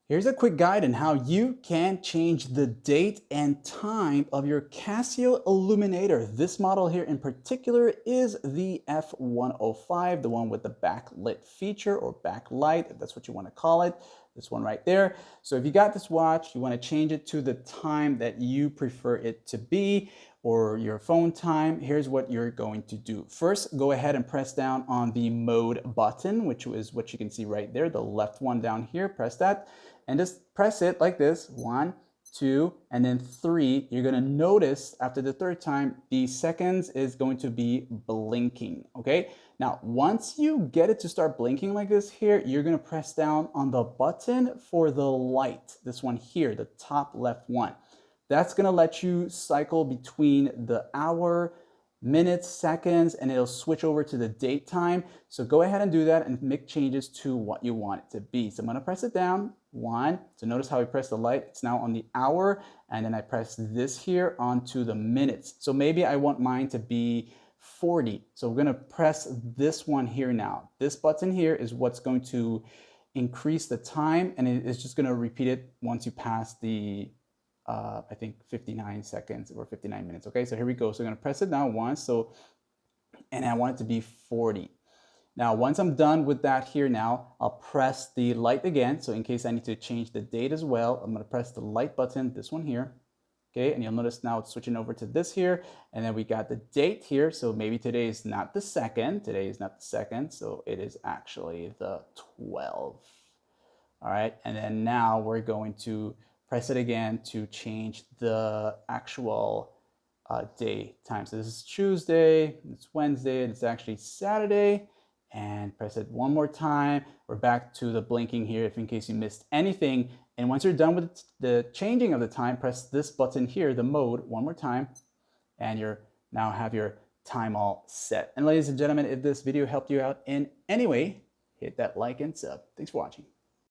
Here's a quick guide on how you can change the date and time of your Casio illuminator. This model here in particular is the F105, the one with the backlit feature or backlight, if that's what you want to call it. This one right there. So if you got this watch, you want to change it to the time that you prefer it to be or your phone time, here's what you're going to do. First, go ahead and press down on the mode button, which is what you can see right there, the left one down here. Press that and just press it like this. 1, 2, and then 3. You're gonna notice after the third time, the seconds is going to be blinking, okay? Now, once you get it to start blinking like this here, you're gonna press down on the button for the light, this one here, the top left one. That's gonna let you cycle between the hour, minutes, seconds, and it'll switch over to the date time. So go ahead and do that and make changes to what you want it to be. So I'm gonna press it down, 1. So notice how I press the light, it's now on the hour, and then I press this here onto the minutes. So maybe I want mine to be 40. So we're gonna press this one here now. This button here is what's going to increase the time, and it's just gonna repeat it once you pass the I think 59 seconds or 59 minutes. Okay, so here we go. So I'm gonna press it down once. And I want it to be 40. Now, once I'm done with that here now, I'll press the light again. So in case I need to change the date as well, I'm gonna press the light button, this one here. Okay, and you'll notice now it's switching over to this here. And then we got the date here. So maybe today is not the 2nd. Today is not the 2nd. So it is actually the 12th. All right, and then now we're going to press it again to change the actual day time. So this is Tuesday, it's Wednesday, and it's actually Saturday. And press it one more time. We're back to the blinking here if in case you missed anything. And once you're done with the changing of the time, press this button here, the mode, one more time. And you're now have your time all set. And ladies and gentlemen, if this video helped you out in any way, hit that like and sub. Thanks for watching.